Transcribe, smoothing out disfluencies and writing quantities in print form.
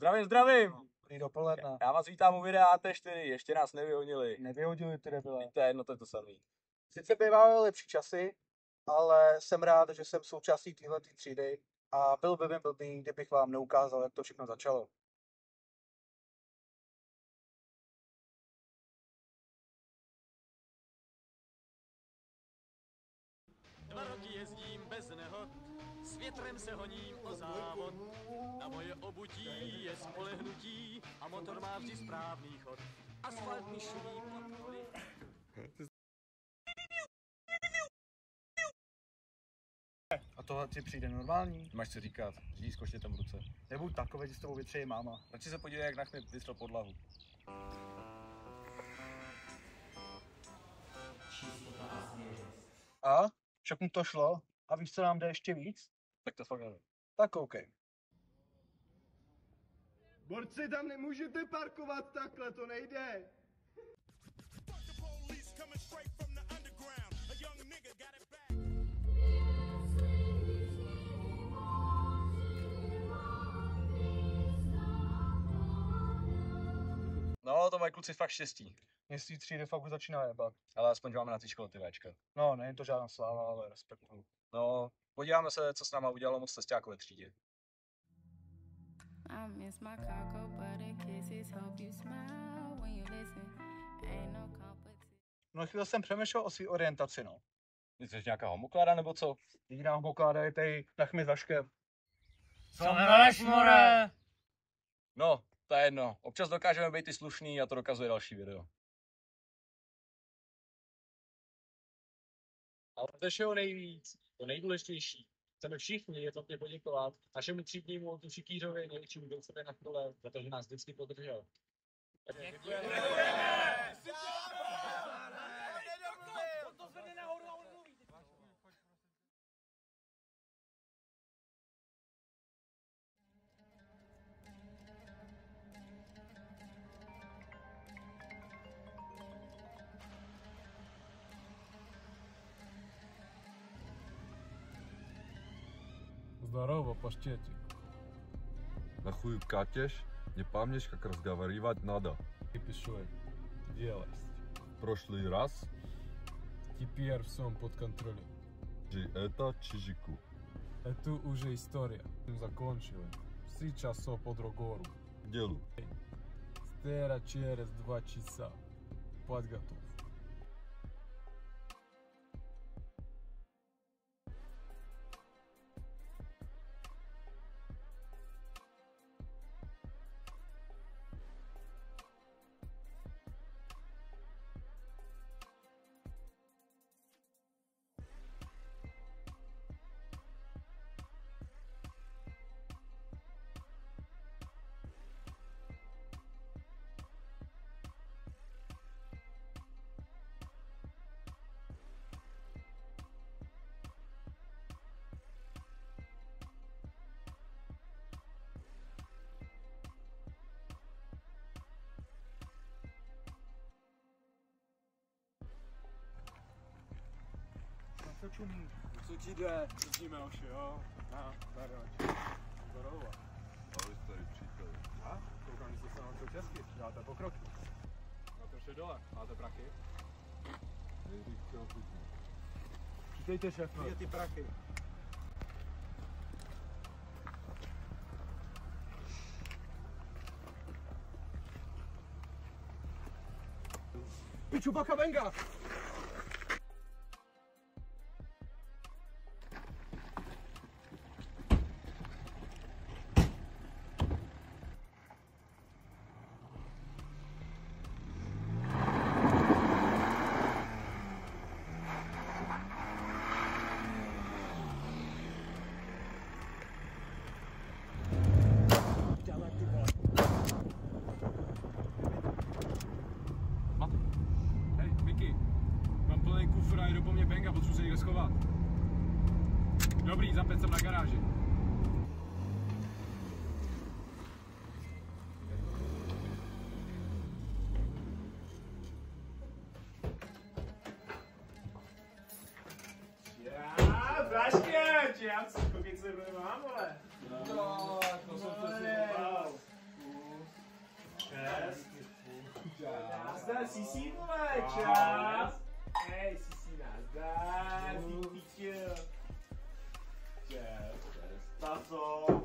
Zdravím, zdravím! Dobrý dopoledne. Já vás vítám u videa AT4, ještě nás nevyhodili. Nevyhodili ty debile. Víte, no to je to samý. Sice bývaly lepší časy, ale jsem rád, že jsem součástí téhleté třídy a byl by mi blbý, kdybych vám neukázal, jak to všechno začalo. Dva roky jezdím bez nehod, s větrem se honím o závod. Na moje obutí je spolehnutí a motor má vždy správný chod. Asfalt mi šumí pod koly. A tohle ti přijde normální? Máš co říkat, řídí s tam v ruce. Nebuď takový, že s tebou vytřeji máma. Radši se podívej, jak na chmip vytřel podlahu. A? Však mu to šlo? A víš, co nám jde ještě víc? Tak to fakt nevím. Tak koukej. Borci, tam nemůžete parkovat takhle, to nejde. No, to mají kluci fakt štěstí. Mě z té třídy fakt už začíná jebat. Ale aspoň, že máme na té škole ty Včka. No, není to žádná sláva, ale respektuju. No, podíváme se, co s náma udělalo moc cestáků ve třídě. No chvíli jsem přemýšlel o své orientaci, no. Jsi nějaká homokláda nebo co? Jediná homokláda je tady na chmy Vaškem. Co meleš, more? No, to je jedno. Občas dokážeme být i slušný a to dokazuje další video. Ale to všeho nejvíc, to nejdůležitější. Chceme všichni jednotně poděkovat našemu třídnímu Tušikýřovi, největšímu doufebe na kole, za to, že nás vždycky podržel. Děkujeme! Здорово, паштетик. Нахуй катишь? Не помнишь, как разговаривать надо? Ты пишой. Делай. В прошлый раз Теперь все под контролем. же это Чижику. Это уже история. Закончили. Сейчас все по-другому. К делу. Стера через 2 часа. Подготовь. Co ti jde? Vidíme už, jo? Na, Daroč. Zdorovo. Ahoj, starý přítel. A? Koukám, že jste se naučil česky. Děláte pokroky. No to vše dole. Máte prachy? Nejvíc chtěl pitnout. Přítejte, šéfe. Kde ty prachy? Piču, baka, venga! Jdu po mně penga, potřebuji se někde schovat. Dobrý, za 5 jsem na garáži. Já co, kolik se mám, vole? No, to jsem přesně bál. Sisi, vole, čas. Hej, Sisi, nazdar, pičo. Čas, Tazo.